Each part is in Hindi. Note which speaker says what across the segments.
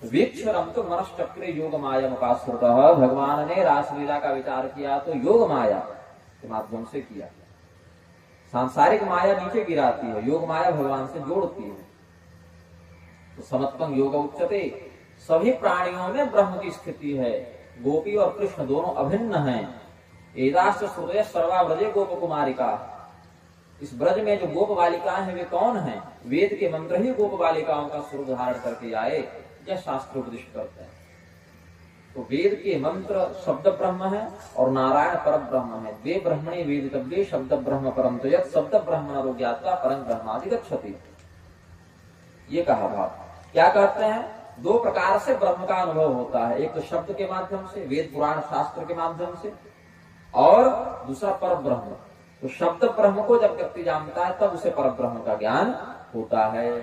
Speaker 1: वीक्षरम तो मनश्चक्रे योग माया मुकाश्रुत। भगवान ने रासलीला का विचार किया तो योग माया के माध्यम से किया। सांसारिक माया नीचे गिराती है, योग माया भगवान से जोड़ती है। तो समत्वं योग उच्यते। सभी प्राणियों में ब्रह्म की स्थिति है। गोपी और कृष्ण दोनों अभिन्न हैं। एदाश्च श्रुतयः सर्वा व्रजे गोप कुमारिका। इस ब्रज में जो गोप बालिकाएं हैं वे कौन हैं? वेद के मंत्र ही गोप बालिकाओं का स्वरूप धारण करके आए, यह शास्त्र उपदेश करते हैं। तो वेद के मंत्र शब्द ब्रह्म है और नारायण पर ब्रह्म है। वे ब्रह्मणे वेदितव्ये शब्द ब्रह्म परम तो यत् शब्द ब्रह्म नरो ज्ञात्वा परम ब्रह्माधिगच्छति। ये कहा भाव। क्या कहते हैं? दो प्रकार से ब्रह्म का अनुभव होता है। एक तो शब्द के माध्यम से, वेद पुराण शास्त्र के माध्यम से, और दूसरा पर ब्रह्म। तो शब्द ब्रह्म को जब व्यक्ति जानता है तब उसे पर ब्रह्म का ज्ञान होता है।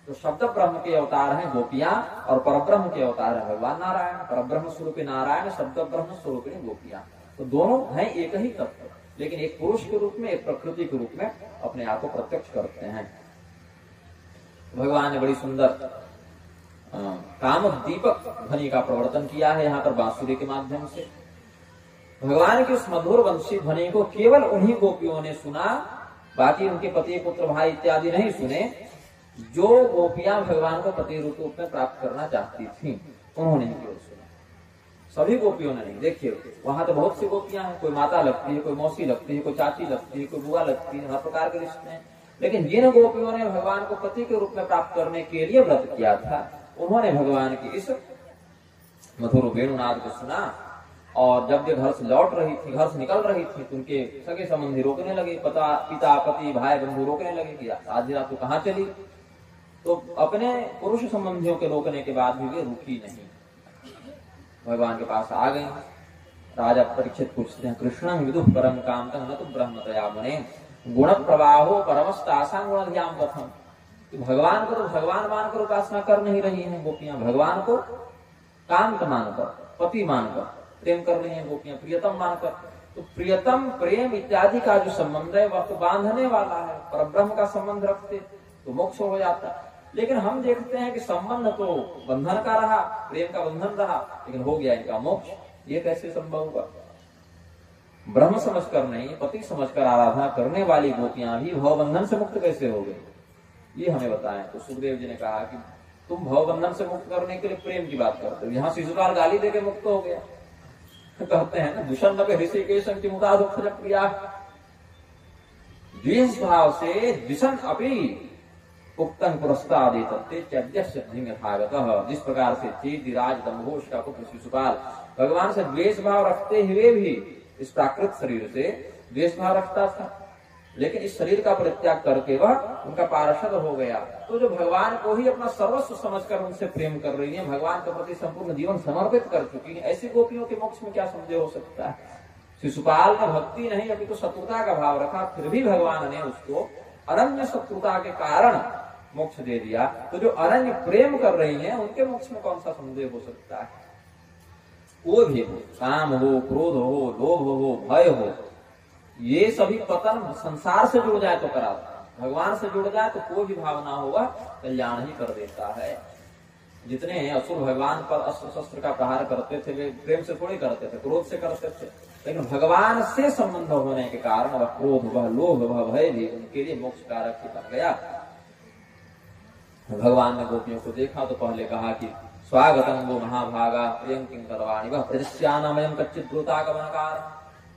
Speaker 1: तो शब्द ब्रह्म के अवतार हैं गोपियां और परब्रह्म के अवतार है भगवान नारायण। परब्रह्म स्वरूपी नारायण, शब्द ब्रह्म स्वरूपी गोपियां। तो दोनों हैं एक ही तत्व, लेकिन एक पुरुष के रूप में, एक प्रकृति के रूप में अपने आप को प्रत्यक्ष करते हैं। भगवान ने बड़ी सुंदर काम दीपक ध्वनि का प्रवर्तन किया है यहाँ पर बांसुरी के माध्यम से। भगवान की उस मधुर वंशी ध्वनि को केवल उन्हीं गोपियों ने सुना, बाकी उनके पति पुत्र भाई इत्यादि नहीं सुने। जो गोपियां भगवान को पति रूप में प्राप्त करना चाहती थीं, उन्होंने ही केवल सुना। सभी गोपियों ने नहीं। देखिए वहां तो बहुत सी गोपियां हैं, कोई माता लगती है, कोई मौसी लगती है, कोई चाची लगती है, कोई बुआ लगती है, हर प्रकार के रिश्ते हैं। लेकिन जिन गोपियों ने भगवान को पति के रूप में प्राप्त करने के लिए व्रत किया था, उन्होंने भगवान की इस मधुर वेणुनाद को सुना। और जब ये घर से लौट रही थी, घर से निकल रही थी, तो उनके सगे संबंधी रोकने लगे, पिता पति भाई बंधु रोकने लगे कि आधी रात को कहाँ चली। तो अपने पुरुष संबंधियों के रोकने के बाद भी वे रुकी नहीं, भगवान के पास आ गई। राजा परीक्षित पूछते हैं, कृष्णं विदुः परम कामतं न तु ब्रह्मतया मुने गुण प्रवाहो परमस्तासां गुणधियां कथम। भगवान को तो भगवान मानकर उपासना कर नहीं रही हैं गोपियां, भगवान को कांत मानकर, पति मानकर प्रेम कर रही हैं गोपियां, प्रियतम मानकर। तो प्रियतम प्रेम इत्यादि का जो संबंध है वह तो बांधने वाला है। परब्रह्म का संबंध रखते तो मोक्ष हो जाता। लेकिन हम देखते हैं कि संबंध तो बंधन का रहा, प्रेम का बंधन रहा, लेकिन हो गया इनका मोक्ष। ये कैसे संभव हुआ? ब्रह्म समझकर नहीं, पति समझकर आराधना करने वाली गोपियां भी भवबंधन से मुक्त कैसे हो गई, ये हमें बताएं। तो सुखदेव जी ने कहा कि तुम भवबंधन से मुक्त करने के लिए प्रेम की बात करते हो, यहाँ शिशुपाल गाली देके मुक्त हो गया। कहते हैं ना, दूषण नभे ऋषिकेश की मुदा दुख प्रिया। द्वेष भाव से द्विषण अपनी उक्तन पुरस्तादेतत्ते चैद्यस्य यथागतः। जिस प्रकार से चेदिराज दम्भोष का पुत्र शिशुपाल भगवान से द्वेष भाव रखते हुए भी इस प्राकृत शरीर से द्वेष भाव रखता था, लेकिन इस शरीर का परित्याग करके वह उनका पार्षद हो गया। तो जो भगवान को ही अपना सर्वस्व समझकर उनसे प्रेम कर रही है, भगवान के प्रति संपूर्ण जीवन समर्पित कर चुकी है, ऐसी गोपियों के मोक्ष में क्या संदेह हो सकता है? शिशुपाल में भक्ति नहीं, अभी तो शत्रुता का भाव रखा, फिर भी भगवान ने उसको अनन्य शत्रुता के कारण मोक्ष दे दिया। तो जो अनन्य प्रेम कर रही हैं, उनके मोक्ष में कौन सा संदेह हो सकता है? वो भी हो, काम हो, क्रोध हो, लोभ हो, भय हो, ये सभी पतन संसार से जुड़ जाए तो कराता है, भगवान से जुड़ जाए तो कोई भी भावना होगा कल्याण ही कर देता है। जितने असुर भगवान पर अस्त्र शस्त्र का प्रहार करते थे, वे प्रेम से थोड़ी करते थे, क्रोध से करते थे, लेकिन भगवान से संबंध होने के कारण वह क्रोध, वह लोभ, वह भय भी उनके लिए मोक्ष कारक ही बन गया। भगवान ने गोपियों को देखा तो पहले कहा कि स्वागतम वो महाभागा प्रियं किं करवाणि वह प्रदिश्यानामयं कच्चित् द्रुतागमनकार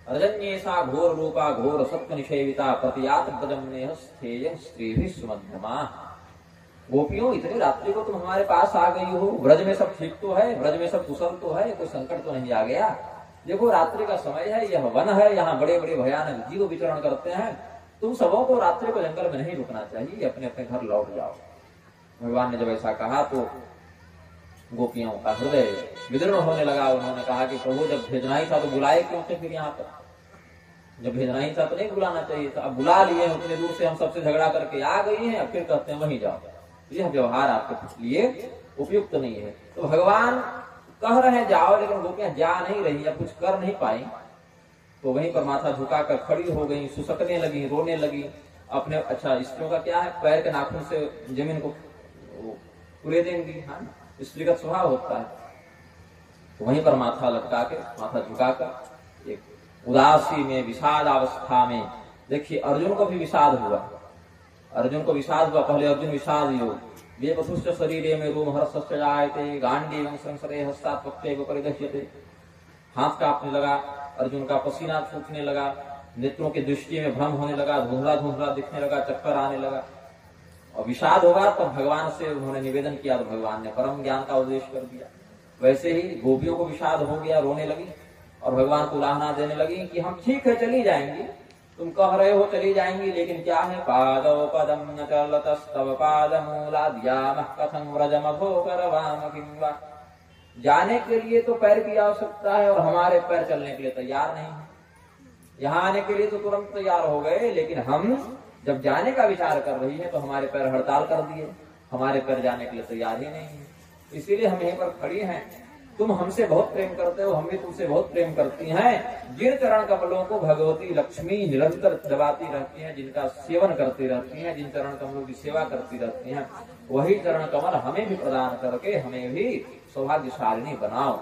Speaker 1: रजन्येषा घोर रूपा घोर सत्व निषेविता प्रतियात ब्रजम्नेह स्थेयं स्त्रीभिः सुमध्यमा। गोपियों, इतनी रात्रि को तुम हमारे पास आ गई हो, ब्रज में सब ठीक तो है, ब्रज में सब कुशल तो है, कोई संकट तो नहीं आ गया? देखो रात्रि का समय है, यह वन है, यहाँ बड़े बड़े भयानक जीव विचरण करते हैं, तुम सबों को रात्रि को जंगल में नहीं रुकना चाहिए, अपने अपने घर लौट जाओ। भगवान ने जब ऐसा कहा तो गोपियों का हृदय विदीर्ण होने लगा। उन्होंने कहा कि प्रभु, जब भेजना ही था तो बुलाए क्यों थे फिर यहाँ पर? जब भेजना ही था तो नहीं बुलाना चाहिए था। अब बुला लिए, उतने दूर से हम सबसे झगड़ा करके आ गई हैं, अब फिर कहते हैं वहीं जाओ। यह व्यवहार आपके लिए उपयुक्त नहीं है। तो भगवान कह रहे हैं जाओ, लेकिन गोपियां जा नहीं रही, अब कुछ कर नहीं पाई, तो वहीं पर माथा झुकाकर खड़ी हो गई, सुसकने लगी, रोने लगी अपने। अच्छा, स्त्रियों का क्या है, पैर के नाखून से जमीन को कुरे देंगी, हाँ, स्त्रीगत स्वभाव होता है। तो वहीं पर माथा लटका के, माथा झुकाकर एक उदासी में, विषाद अवस्था में, देखिए अर्जुन को भी विषाद हुआ, अर्जुन को विषाद हुआ। पहले अर्जुन विषाद योग, ये वसुष्ट शरीरे में रोम हर्ष जायते गांडी संसरे हस्तात् पक्षे परिदह्यते। हाथ कांपने लगा, अर्जुन का पसीना छूटने लगा, नेत्रों की दृष्टि में भ्रम होने लगा, धुंधला धुंधला दिखने लगा, चक्कर आने लगा। और विषाद होगा तब भगवान से उन्होंने निवेदन किया तो भगवान ने परम ज्ञान का उपदेश कर दिया। वैसे ही गोपियों को विषाद हो गया, रोने लगी और भगवान को उलाहना देने लगी कि हम ठीक है चली जाएंगी, तुम कह रहे हो चली जाएंगी, लेकिन क्या है, पादौ पदम न चलतस्तव पादमूलाद्यामः कथं व्रजमभो करवाम किं वा। जाने के लिए तो पैर की आवश्यकता है और हमारे पैर चलने के लिए तैयार नहीं है। यहाँ आने के लिए तो तुरंत तैयार हो गए, लेकिन हम जब जाने का विचार कर रही है तो हमारे पैर हड़ताल कर दिए, हमारे पैर जाने के लिए तैयार ही नहीं है। इसीलिए हम यहीं पर खड़ी हैं। तुम हमसे बहुत प्रेम करते हो, हम भी तुमसे बहुत प्रेम करती हैं। जिन चरण कमलों को भगवती लक्ष्मी निरंतर दबाती रहती हैं, जिनका सेवन करती रहती हैं, जिन चरण कमलों की सेवा करती रहती हैं, वही चरण कमल हमें भी प्रदान करके हमें भी सौभाग्यशालिनी बनाओ।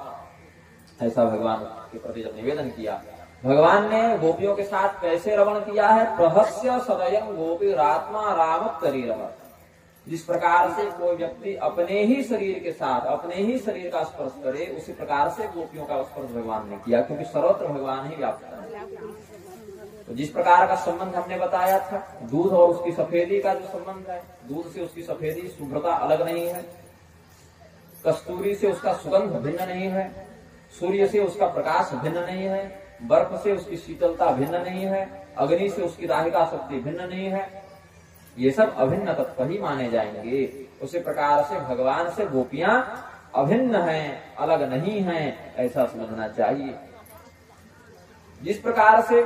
Speaker 1: ऐसा भगवान के प्रति जब निवेदन किया, भगवान ने गोपियों के साथ कैसे रमण किया है, प्रहस्य सदयं गोपीरात्मा राम शरीरम। जिस प्रकार से कोई व्यक्ति अपने ही शरीर के साथ अपने ही शरीर का स्पर्श करे, उसी प्रकार से गोपियों का स्पर्श भगवान ने किया, क्योंकि सर्वत्र भगवान ही व्याप्त है। तो जिस प्रकार का संबंध हमने बताया था, दूध और उसकी सफेदी का जो संबंध है, दूध से उसकी सफेदी शुभ्रता अलग नहीं है, कस्तूरी से उसका सुगंध भिन्न नहीं है, सूर्य से उसका प्रकाश भिन्न नहीं है, बर्फ से उसकी शीतलता भिन्न नहीं है, अग्नि से उसकी दाहिका शक्ति भिन्न नहीं है। ये सब अभिन्न तत्व ही माने जाएंगे। उसी प्रकार से भगवान से गोपियां अभिन्न हैं, अलग नहीं हैं, ऐसा समझना चाहिए। जिस प्रकार से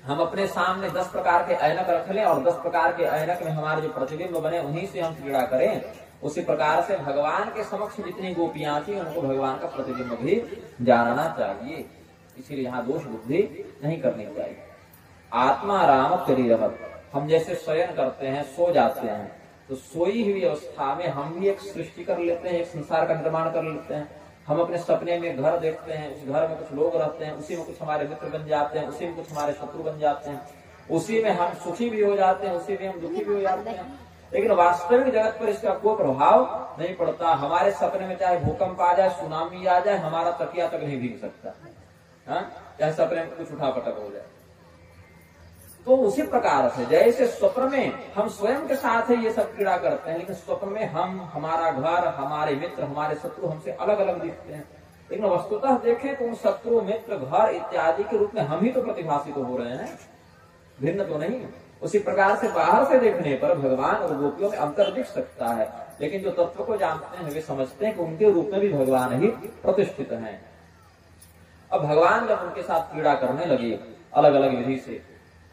Speaker 1: हम अपने सामने 10 प्रकार के ऐनक रख लें और 10 प्रकार के ऐनक में हमारे जो प्रतिबिंब बने उन्हीं से हम क्रीड़ा करें, उसी प्रकार से भगवान के समक्ष जितनी गोपियां थी उनको भगवान का प्रतिबिंब भी जानना चाहिए। इसीलिए यहाँ दोष बुद्धि नहीं करनी चाहिए। आत्मा राम शरीरम। हम जैसे शयन करते हैं, सो जाते हैं, तो सोई हुई अवस्था में हम भी एक सृष्टि कर लेते हैं, एक संसार का निर्माण कर लेते हैं। हम अपने सपने में घर देखते हैं, उस घर में कुछ लोग रहते हैं, उसी में कुछ हमारे मित्र बन जाते हैं, उसी में कुछ हमारे शत्रु बन जाते हैं, उसी में हम सुखी भी हो जाते हैं, उसी में हम दुखी भी हो जाते हैं। लेकिन वास्तविक जगत पर इसका कोई प्रभाव नहीं पड़ता। हमारे सपने में चाहे भूकंप आ जाए, सुनामी आ जाए, हमारा तकिया तक नहीं भीग सकता, चाहे सपने में कुछ उठापटक हो जाए। तो उसी प्रकार से जैसे स्वप्न में हम स्वयं के साथ ही ये सब क्रीड़ा करते हैं, लेकिन स्वप्न में हम, हमारा घर, हमारे मित्र, हमारे शत्रु हमसे अलग अलग दिखते हैं, लेकिन वस्तुतः देखें तो उन शत्रु, मित्र, घर इत्यादि के रूप में हम ही तो प्रतिभाषित हो रहे हैं, भिन्न तो नहीं। उसी प्रकार से बाहर से देखने पर भगवान और गोपियों में अंतर दिख सकता है, लेकिन जो तत्व को जानते हैं वे समझते हैं कि उनके रूप में भी भगवान ही प्रतिष्ठित हैं। अब भगवान जब उनके साथ क्रीड़ा करने लगे अलग अलग विधि से,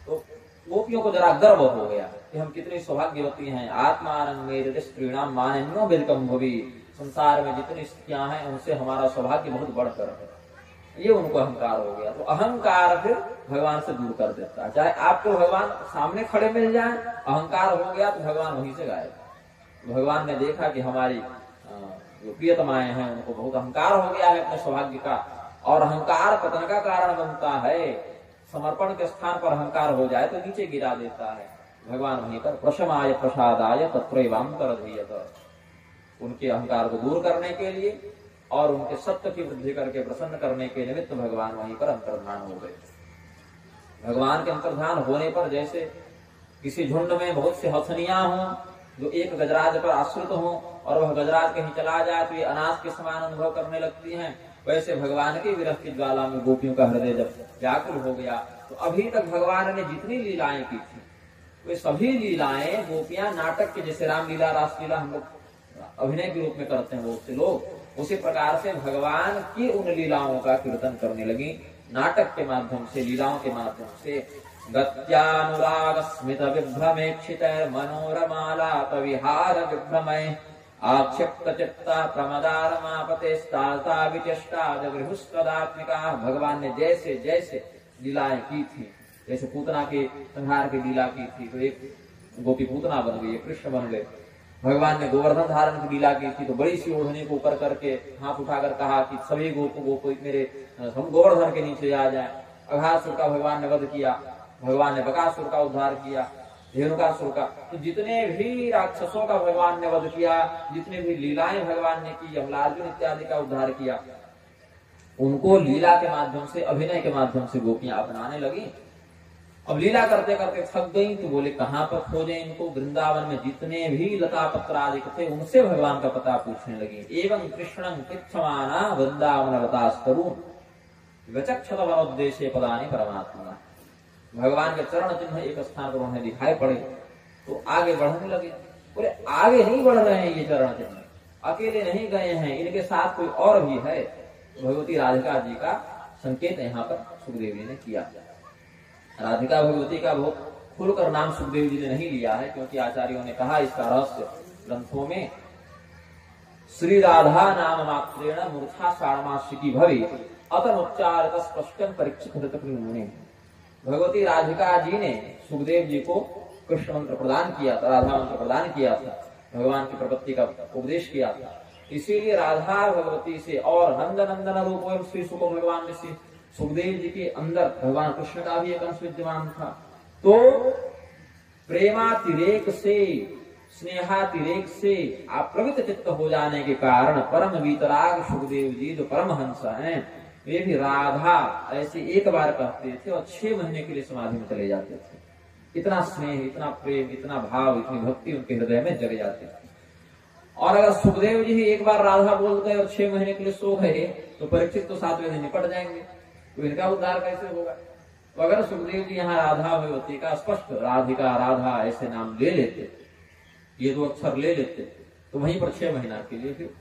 Speaker 1: तो गोपियों को जरा गर्व हो गया कि हम कितनी सौभाग्यवती हैं। आत्मानं मेदित स्त्रीणाम मानन्यो बिल्कम भवि। संसार में जितनी स्त्रियां हैं उनसे हमारा सौभाग्य बहुत बढ़कर है। ये उनको अहंकार हो गया। तो अहंकार फिर भगवान से दूर कर देता है। चाहे आपको भगवान सामने खड़े मिल जाए, अहंकार हो गया तो भगवान वहीं से गायब। भगवान ने देखा कि हमारी जो प्रियतमाएं हैं उनको बहुत अहंकार हो गया है अपने सौभाग्य का, और अहंकार पतन का कारण बनता है। समर्पण के स्थान पर अहंकार हो जाए तो नीचे गिरा देता है। भगवान वहीं पर प्रशमाय प्रसादाय तत्रैवांतरधीयत, उनके अहंकार को दूर करने के लिए और उनके सत्य की वृद्धि करके प्रसन्न करने के निमित्त भगवान वहीं पर अंतर्धान हो गए। भगवान के अंतर्धान होने पर जैसे किसी झुंड में बहुत से हथनियां हों जो एक गजराज पर आश्रित हों और वह गजराज कहीं चला जाए तो ये अनाज के समान अनुभव करने लगती हैं, वैसे भगवान की विरह की ज्वाला में गोपियों का हृदय जब व्याकुल हो गया तो अभी तक भगवान ने जितनी लीलाएं की थी वे सभी लीलाएं गोपियां नाटक के, जैसे रामलीला, रासलीला हम लोग अभिनय के रूप में करते हैं बहुत से लोग, उसी प्रकार से भगवान की उन लीलाओं का कीर्तन करने लगी नाटक के माध्यम से, लीलाओं के माध्यम से। गत्यानुराग स्मित विभ्रमेक्षित मनोरमालाप विहार विभ्रमय आक्षिप्त चित्ता प्रमदारमापते स्ताता विचेष्टा जगृहुष्कदात्मिका। भगवान ने जैसे जैसे लीलाएं की थी, जैसे पूतना के संहार की लीला की थी तो एक गोपी पूतना बन गई, कृष्ण बन गए। भगवान ने गोवर्धन धारण की लीला की थी तो बड़ी सी ओढ़नी को ऊपर करके हाथ उठाकर कहा कि सभी गोप मेरे हम गोवर्धन के नीचे आ जाए। अघासुर का भगवान ने वध किया, भगवान ने बकासुर का उद्धार किया, धेनुकासुर का, तो जितने भी राक्षसों का भगवान ने वध किया, जितने भी लीलाएं भगवान ने की, यमलार्जुन इत्यादि का उद्धार किया, उनको लीला के माध्यम से, अभिनय के माध्यम से गोपियां अपनाने लगी। अब लीला करते करते थक गई तो बोले कहाँ पर खोजे इनको। वृंदावन में जितने भी लता पत्र आदि थे उनसे भगवान का पता पूछने लगी। एवं कृष्णं पृच्छमाना वृंदावन लतास्तरुण विचक्षत वनोद्देश्य पदानि परमात्मा। भगवान के चरण चिन्ह एक स्थान पर उन्हें दिखाई पड़े तो आगे बढ़ने लगे। बोले आगे नहीं बढ़ रहे हैं ये चरण चिन्ह, अकेले नहीं गए हैं, इनके साथ कोई और भी है। भगवती राधिका जी का संकेत यहाँ पर सुखदेव जी ने किया। राधिका भगवती का बहुत खुलकर नाम सुखदेव जी ने नहीं लिया है, क्योंकि आचार्यों ने कहा इसका रहस्य ग्रंथों में, श्री राधा नाम मात्रेण मूर्छा साड़माशिकी भवे अतनुच्चारत स्पष्टं परीक्षित मुनि। भगवती राधिका जी ने सुखदेव जी को कृष्ण मंत्र प्रदान किया था, राधा मंत्र प्रदान किया था, भगवान की प्रपत्ति का उपदेश किया था। इसीलिए राधा भगवती से और नंद नंदन रूप श्री सुख भगवान से सुखदेव जी के अंदर भगवान कृष्ण का भी एक अंश विद्यमान था। तो प्रेमातिरेक से, स्नेहातिरेक से अप्रवृत्त चित्त हो जाने के कारण परम वीतराग सुखदेव जी जो परमहंस हैं, वे भी राधा ऐसे एक बार कहते थे और 6 महीने के लिए समाधि में चले जाते थे। इतना स्नेह, इतना प्रेम, इतना भाव, इतनी भक्ति उनके हृदय में जग जाती थी। और अगर सुखदेव जी ही एक बार राधा बोल गए और 6 महीने के लिए सो गए तो परीक्षित तो 7वें दिन निपट जाएंगे, तो इनका उद्धार कैसे होगा। तो अगर सुखदेव जी यहाँ राधा भगवती का स्पष्ट राधिका राधा ऐसे नाम ले लेते, ये 2 अक्षर ले लेते, तो वहीं पर 6 महीना के लिए फिर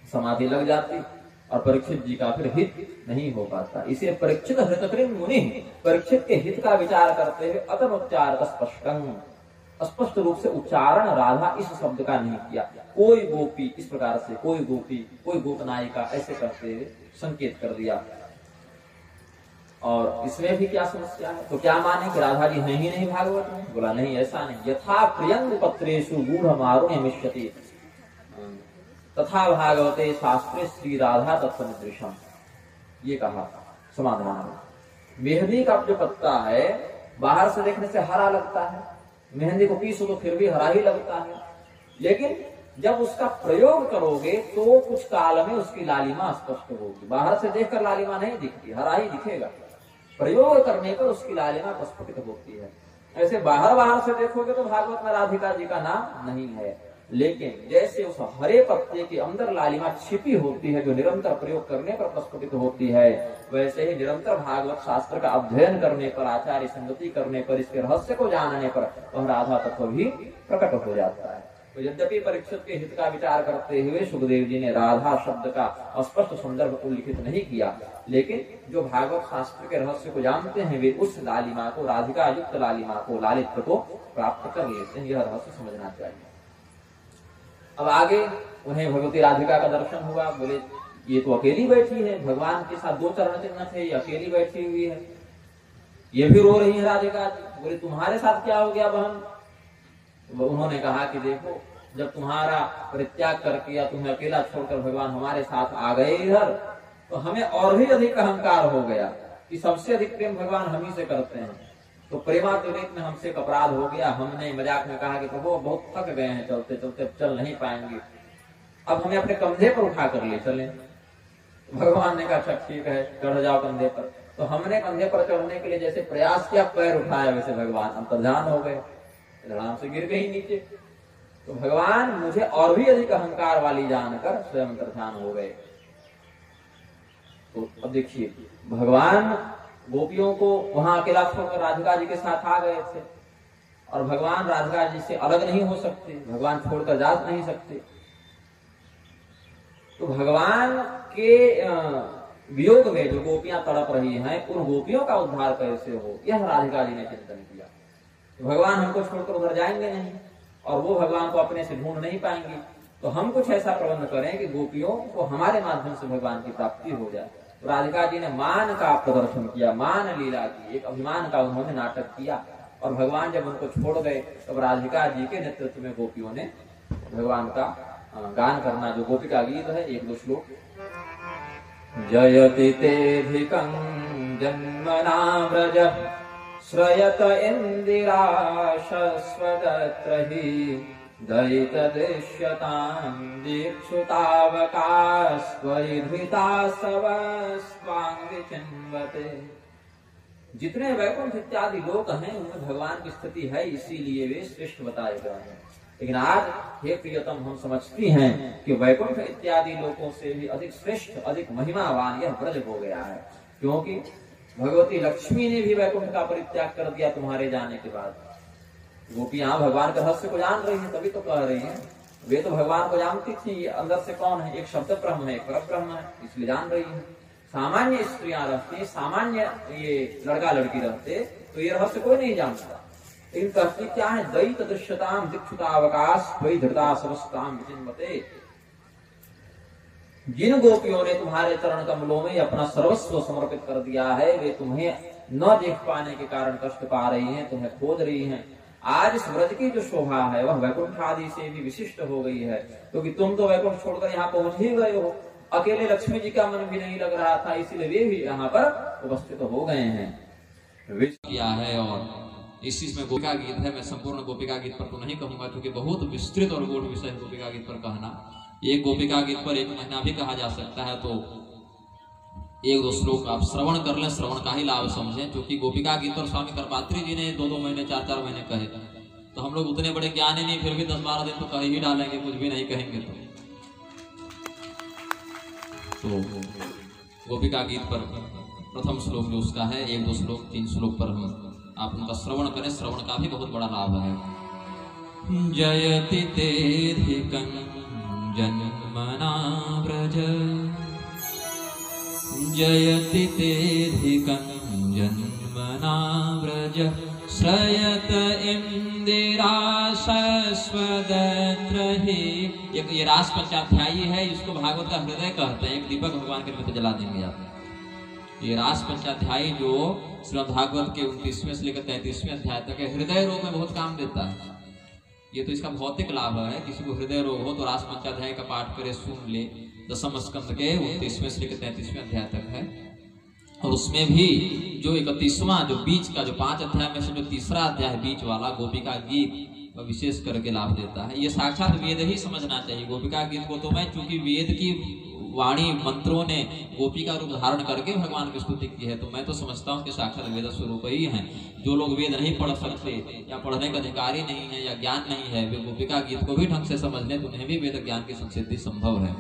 Speaker 1: समाधि लग जाती और परीक्षित जी का फिर हित नहीं हो पाता। इसे परीक्षित हृतकृन मुनि, परीक्षित के हित का विचार करते हुए अतनुच्चार स्पष्टं, स्पष्ट रूप से उच्चारण राधा इस शब्द का नहीं किया। कोई गोपी इस प्रकार से, कोई गोपी, कोई गोपनायिका ऐसे करते हुए संकेत कर दिया। और इसमें भी क्या समस्या है, तो क्या माने कि राधा जी है ही नहीं भागवत में? बोला नहीं, ऐसा नहीं। यथा प्रियंग पत्रेषु गूढ़ मारुण्य मिष्यति तथा भागवते शास्त्रे श्री राधा तत्सदृशम, ये कहा समाधान में। मेहंदी का जो पत्ता है बाहर से देखने से हरा लगता है, मेहंदी को पीसो तो फिर भी हरा ही लगता है, लेकिन जब उसका प्रयोग करोगे तो कुछ काल में उसकी लालिमा स्पष्ट होगी। बाहर से देखकर लालिमा नहीं दिखती, हरा ही दिखेगा, प्रयोग करने पर उसकी लालिमा प्रस्फुटित होती है। ऐसे बाहर से देखोगे तो भागवत में राधिका जी का नाम नहीं है, लेकिन जैसे उस हरे पत्ते के अंदर लालिमा छिपी होती है जो निरंतर प्रयोग करने पर प्रस्फुटित होती है, वैसे ही निरंतर भागवत शास्त्र का अध्ययन करने पर, आचार्य संगति करने पर, इसके रहस्य को जानने पर वह राधा तत्व भी प्रकट हो जाता है। तो यद्यपि परीक्षित के हित का विचार करते हुए सुखदेव जी ने राधा शब्द का स्पष्ट संदर्भ उल्लिखित नहीं किया, लेकिन जो भागवत शास्त्र के रहस्य को जानते हैं वे उस लालिमा को, राधिका युक्त लालिमा को, लालित्य को प्राप्त कर लेते हैं। यह रहस्य समझना चाहिए। अब आगे उन्हें भगवती राधिका का दर्शन हुआ। बोले ये तो अकेली बैठी है, भगवान के साथ 2 चरण चिन्ह थे, ये अकेली बैठी हुई है, ये भी रो रही है राधिका। बोले तुम्हारे साथ क्या हो गया बहन? उन्होंने कहा कि देखो, जब तुम्हारा परित्याग करके या तुम्हें अकेला छोड़कर भगवान हमारे साथ आ गए इधर, तो हमें और भी अधिक अहंकार हो गया कि सबसे अधिक प्रेम भगवान हम ही से करते हैं। तो प्रेमातिरेक में हमसे एक अपराध हो गया। हमने मजाक में कहा कि प्रभु बहुत थक गए हैं, चलते चलते चल नहीं पाएंगे, अब हमें अपने कंधे पर उठा कर ले चले। भगवान ने कहा अच्छा ठीक है, चढ़ जाओ कंधे पर। तो हमने कंधे पर चढ़ने के लिए जैसे प्रयास किया, पैर उठाया, वैसे भगवान अंतर्ध्यान हो गए, धड़ाम से गिर गई नीचे। तो भगवान मुझे और भी अधिक अहंकार वाली जानकर स्वयं अंतर्ध्यान हो गए। तो अब देखिए, भगवान गोपियों को वहां अकेला छोड़कर राधिका जी के साथ आ गए थे, और भगवान राधिका जी से अलग नहीं हो सकते, भगवान छोड़कर जा नहीं सकते। तो भगवान के वियोग में जो गोपियां तड़प रही हैं, उन गोपियों का उद्धार कैसे हो, यह राधिका जी ने चिंतन किया। तो भगवान हमको छोड़कर उधर जाएंगे नहीं, और वो भगवान को अपने से ढूंढ नहीं पाएंगे, तो हम कुछ ऐसा प्रबंध करें कि गोपियों को हमारे माध्यम से भगवान की प्राप्ति हो जाए। तो राधिका जी ने मान का प्रदर्शन किया, मान लीला की, एक अभिमान का उन्होंने नाटक किया, और भगवान जब उनको छोड़ गए तब राधिका जी के नेतृत्व में गोपियों ने भगवान का गान करना, जो गोपिका गीत है, 1-2 श्लोक। जयति तेधिकं जन्मना व्रज श्रयत इंदिरा शश्वदत्रहि दयित दृश्यतां दीक्षुतावकास्त्वयि धृता सवस्त्वां विचिन्वते। जितने वैकुंठ इत्यादि लोक हैं उनमें भगवान की स्थिति है, इसीलिए वे श्रेष्ठ बताए गए हैं। लेकिन आज हे प्रियतम, हम समझती हैं कि वैकुंठ इत्यादि लोकों से भी अधिक श्रेष्ठ, अधिक महिमावान यह ब्रज हो गया है, क्योंकि भगवती लक्ष्मी ने भी वैकुंठ का परित्याग कर दिया तुम्हारे जाने के बाद। गोपियां भगवान के रहस्य को जान रही हैं, तभी तो कह रही हैं। वे तो भगवान को जानती थी, ये अंदर से कौन है, एक शब्द ब्रह्म है, एक पर ब्रह्म है, इसलिए जान रही है। सामान्य स्त्रियां रहती, सामान्य ये लड़का लड़की रहते तो ये रहस्य कोई नहीं जानता। लेकिन कहती क्या है, दयित दृश्यताम दीक्षुतावकाश वही धृता समस्ताम विचिन्वते। जिन गोपियों ने तुम्हारे चरण कमलों में अपना सर्वस्व समर्पित कर दिया है, वे तुम्हें न देख पाने के कारण कष्ट पा रही हैं, तुम्हें खोज रही हैं। आज इस व्रज की जो शोभा है वह वैकुंठ आदि से भी विशिष्ट हो गई है, क्योंकि तुम तो वैकुंठ छोड़कर यहाँ पहुंच ही गए हो। अकेले लक्ष्मी जी का मन भी नहीं लग रहा था, इसीलिए वे भी यहाँ पर उपस्थित हो गए हैं। किया है और इस चीज में गोपिका गीत है। मैं संपूर्ण गोपिका गीत पर तो नहीं कहूंगा, क्योंकि बहुत विस्तृत और गूढ़ विषय गोपिका गीत पर कहना। एक गोपिका गीत पर 1 महीना भी कहा जा सकता है, तो 1-2 श्लोक आप श्रवण कर लें, श्रवण का ही लाभ समझें। क्योंकि गोपिका गीत पर स्वामी करपात्री जी ने 2-2 महीने 4-4 महीने कहे, तो हम लोग उतने बड़े ज्ञानी नहीं, फिर भी 10-12 दिन तो कह ही डालेंगे, कुछ भी नहीं कहेंगे। तो गोपिका गीत पर प्रथम श्लोक जो उसका है, 1-2 श्लोक 3 श्लोक पर हम आप उनका श्रवण करें। श्रवण का भी बहुत बड़ा लाभ है। जयति तेधिकं जन्मना व्रज जयति तेधिकं जन्मना व्रज श्रयत इंदिरा शश्वदत्रहि। ये रास पंचाध्यायी है, इसको भागवत का हृदय कहते हैं। एक दीपक भगवान के में तो जला देंगे आप। ये रास पंचाध्यायी जो श्रीमद् भागवत के 29वें से लेकर 33वें अध्याय तक है, हृदय रोग में बहुत काम देता है। ये तो इसका भौतिक लाभ है। किसी को हृदय रोग हो तो रास पंचाध्याय का पाठ करे, सुन ले। 10वें स्कंद के 29वें से लेकर 33वें अध्याय तक है। और उसमें भी जो 31वां, जो बीच का, जो 5 अध्याय में से जो तीसरा अध्याय बीच वाला गोपिका गीत, वह विशेष करके लाभ देता है। ये साक्षात वेद ही समझना चाहिए। गोपिका गीत को तो मैं, चूंकि वेद की वाणी मंत्रों ने गोपी का रूप धारण करके भगवान की स्तुति की है, तो मैं तो समझता हूँ कि साक्षात वेद स्वरूप ही हैं। जो लोग वेद नहीं पढ़ सकते या पढ़ने का अधिकारी नहीं है या ज्ञान नहीं है, वे गोपिका गीत को भी ढंग से समझ लें तो उन्हें भी वेद ज्ञान की संसिद्धि संभव है।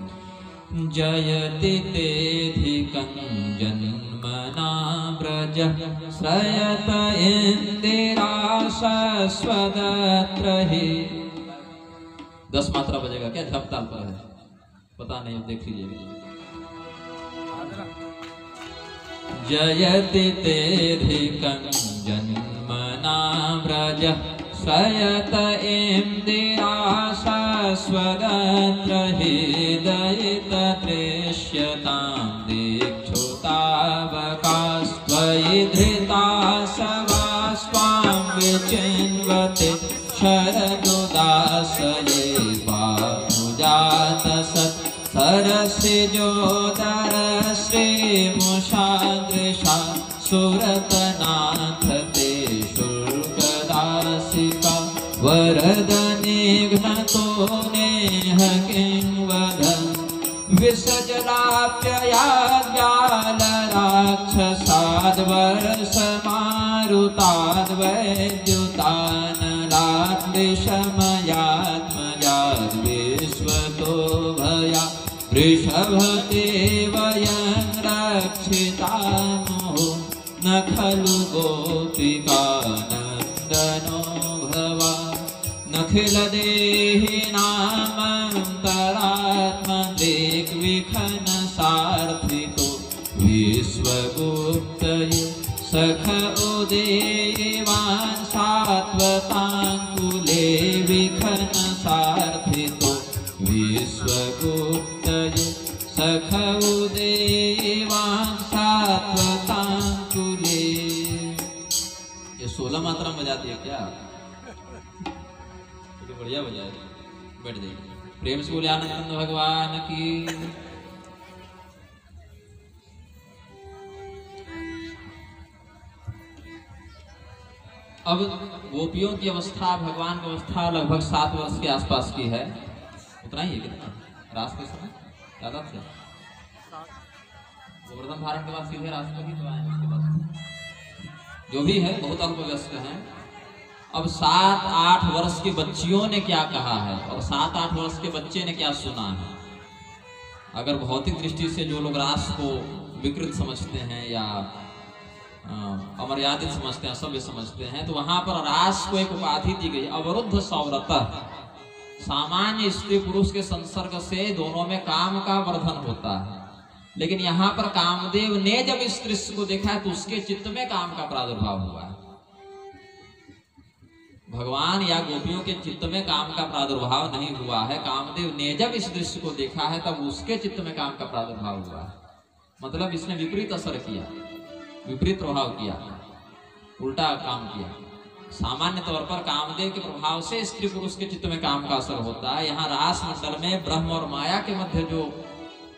Speaker 1: जयति तेधिकं जन्मना व्रज श्रयत इंदिरा शश्वदत्रहि। 10 मात्रा बजेगा क्या? झप ताल पर है, पता नहीं, देख लीजिएगा। जयति तेधिकं जन्मना व्रज श्रयत इंदिरा शश्वदत्रहि दयित दृश्यतां दीक्षुतावकास्त्वयि धृता सवास्त्वां विचिन्वते शरदुदासये बाहुजात सत् सरसिजोदर श्रीमुषादृशा सुरतनाथ ते शुल्कदासिका वरदनिघ्नतो नेह किं वदन् विसजलाप्ययाद्यालराक्षसाद्वर्षमारुताद्वैद्युतानलाद्विषमयात्मजाद्विश्वतो भया वृषभते वयं रक्षितामो न खलु गोपिकानन्दनो भवा नखिलदेहिनामन्तरात्मदिग्विखन सार्थिको विश्वगुप्तये सख उदेवान् सात्वताङ्कुले विखन सार्थितो विश्वगुप्तये सख उदेवान् सात्वताङ्कुले। ये 16 मात्रा में बजाती है क्या? बढ़िया बजाए, बैठ जाइए। प्रेम से बोले आनंद भगवान की। अब गोपियों की अवस्था, भगवान की अवस्था लगभग 7 वर्ष के आसपास की है। उतना ही है, कितना रास के समय ज्यादा थे। गोवर्धन धारण के बाद सीधे रास पर ही तो आए, उसके बाद जो भी है बहुत अल्पव्यस्त हैं। अब 7-8 वर्ष की बच्चियों ने क्या कहा है और 7-8 वर्ष के बच्चे ने क्या सुना है। अगर भौतिक दृष्टि से जो लोग रास को विकृत समझते हैं या अमर्यादित समझते हैं, सभ्य समझते हैं, तो वहां पर रास को एक उपाधि दी गई, अवरुद्ध सौरतः। सामान्य स्त्री पुरुष के संसर्ग से दोनों में काम का वर्धन होता है, लेकिन यहाँ पर कामदेव ने जब इस दृश्य को देखा तो उसके चित्त में काम का प्रादुर्भाव हुआ है। भगवान या गोपियों के चित्त में काम का प्रादुर्भाव नहीं हुआ है। कामदेव ने जब इस दृश्य को देखा है तब उसके चित्त में काम का प्रादुर्भाव हुआ है। मतलब इसने विपरीत असर किया, विपरीत प्रभाव किया, उल्टा काम किया। सामान्य तौर पर कामदेव के प्रभाव से स्त्री पुरुष के चित्त में काम का असर होता है। यहाँ रास मंडल में ब्रह्म और माया के मध्य जो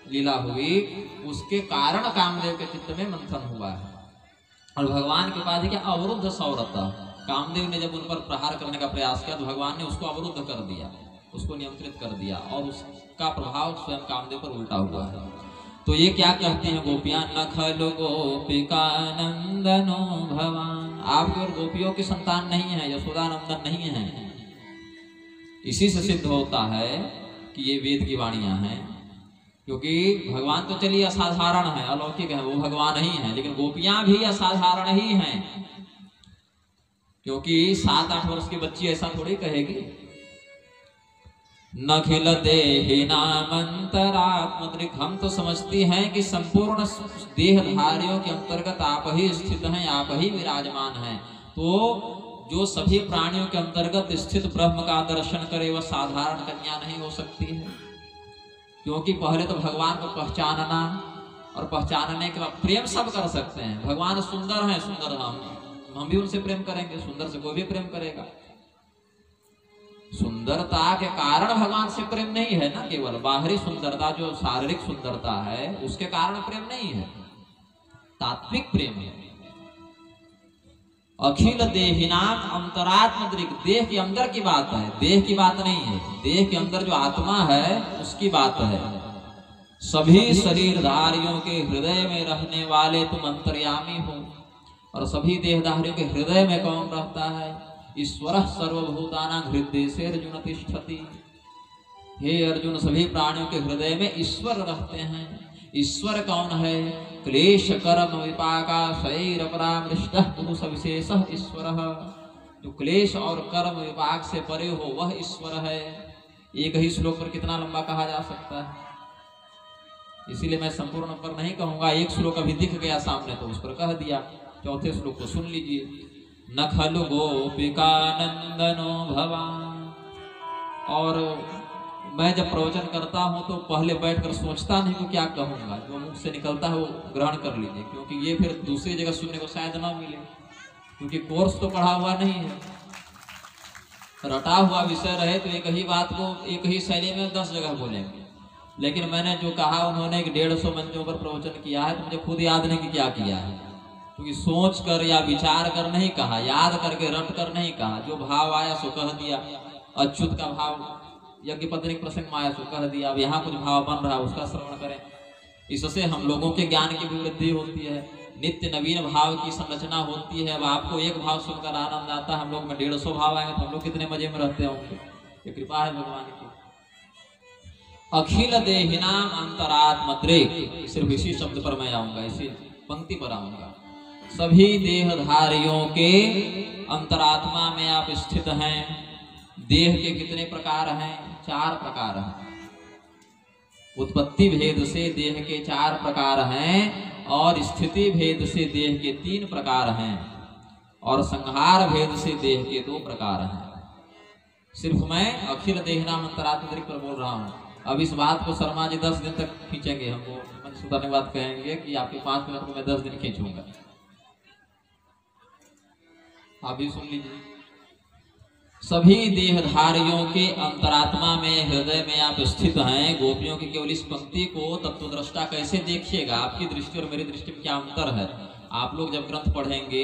Speaker 1: लीला हुई उसके कारण कामदेव के चित्त में मंथन हुआ है। और भगवान के पास क्या अवरुद्ध सौरता, कामदेव ने जब उन पर प्रहार करने का प्रयास किया तो भगवान ने उसको अवरुद्ध कर दिया, उसको नियंत्रित कर दिया और उसका प्रभाव स्वयं कामदेव पर उल्टा हुआ है। तो ये क्या कहती हैं गोपियां, न खलु गोपिका नंदनो भगवान। आप और गोपियों की संतान नहीं है, यशोदा नंदन नहीं है। इसी से सिद्ध होता है कि ये वेद की वाणियां हैं, क्योंकि भगवान तो चलिए असाधारण है, अलौकिक है, वो भगवान ही है, लेकिन गोपियां भी असाधारण ही हैं। क्योंकि 7-8 वर्ष की बच्ची ऐसा थोड़ी कहेगी। नखिल देहिनामंतरात्मदृक्, हम तो समझती हैं कि संपूर्ण देहधारियों के अंतर्गत आप ही स्थित हैं, आप ही विराजमान हैं। तो जो सभी प्राणियों के अंतर्गत स्थित ब्रह्म का दर्शन करे वह साधारण कन्या नहीं हो सकती है। क्योंकि पहले तो भगवान को पहचानना, और पहचानने के बाद प्रेम सब कर सकते हैं। भगवान सुंदर हैं, सुंदर हम भी उनसे प्रेम करेंगे, सुंदर से कोई भी प्रेम करेगा। सुंदरता के कारण भगवान से प्रेम नहीं है ना, केवल बाहरी सुंदरता जो शारीरिक सुंदरता है उसके कारण प्रेम नहीं है, तात्विक प्रेम है। अखिल देहिनाम अंतरात्मदृक्, देह के अंदर की बात है, देह की बात नहीं है। देह के अंदर जो आत्मा है उसकी बात है। सभी शरीरधारियों के हृदय में रहने वाले तुम अंतर्यामी हो। और सभी देहधारियों के हृदय में कौन रहता है? ईश्वरः सर्वभूतानां हृदयेषु अर्जुन तिष्ठति। हे अर्जुन, सभी प्राणियों के हृदय में ईश्वर रहते हैं। ईश्वर कौन है? क्लेश कर्म विपाका शैरपरामृष्टः पुरुष विशेषः ईश्वरः। जो क्लेश और कर्म विपाक से परे हो वह ईश्वर है। एक ही श्लोक पर कितना लंबा कहा जा सकता है, इसीलिए मैं संपूर्ण पर नहीं कहूंगा। एक श्लोक अभी दिख गया सामने तो उस पर कह दिया। चौथे श्लोक को सुन लीजिए। न खलु गोपिका नंदनो भवान। और मैं जब प्रवचन करता हूं तो पहले बैठकर सोचता नहीं कि क्या कहूंगा, जो मुख से निकलता है वो ग्रहण कर लीजिए, क्योंकि ये फिर दूसरी जगह सुनने को शायद ना मिले, क्योंकि कोर्स तो पढ़ा हुआ नहीं है। रटा हुआ विषय रहे तो एक ही बात को एक ही शैली में 10 जगह बोलेंगे, लेकिन मैंने जो कहा उन्होंने 150 मंचों पर प्रवचन किया है, तो मुझे खुद याद नहीं कि क्या किया है, क्योंकि सोच कर या विचार कर नहीं कहा, याद करके रट कर नहीं कहा। जो भाव आया सो कह दिया। अच्युत का भाव यज्ञ पत्नी प्रसंग में आया सो कह दिया। अब यहाँ कुछ भाव बन रहा है उसका श्रवण करें। इससे हम लोगों के ज्ञान की भी वृद्धि होती है, नित्य नवीन भाव की संरचना होती है। अब आपको एक भाव सुनकर आनंद आता है, हम लोग में 150 भाव आएंगे तो हम लोग कितने मजे में रहते होंगे। ये कृपा है भगवान की। अखिल देहिनाम अंतरात्मदृक्, सिर्फ इसी शब्द पर मैं आऊंगा, इसी पंक्ति पर आऊंगा। सभी देहधारियों के अंतरात्मा में आप स्थित हैं। देह के कितने प्रकार हैं? 4 प्रकार हैं। उत्पत्ति भेद से देह के 4 प्रकार हैं, और स्थिति भेद से देह के 3 प्रकार हैं, और संहार भेद से देह के 2 प्रकार हैं। सिर्फ मैं अखिल देहिनाम अंतरात्मदृक् पर बोल रहा हूँ। अब इस बात को शर्मा जी 10 दिन तक खींचेंगे, हमको मन सुधारने बात कहेंगे कि आपके 5 मिनट को मैं 10 दिन खींचूंगा। आप भी सुन लीजिए। सभी देहधारियों के अंतरात्मा में, हृदय में आप स्थित हैं। गोपियों की केवल इस पंक्ति को तत्वदृष्टा कैसे देखिएगा, आपकी दृष्टि और मेरी दृष्टि में क्या अंतर है। आप लोग जब ग्रंथ पढ़ेंगे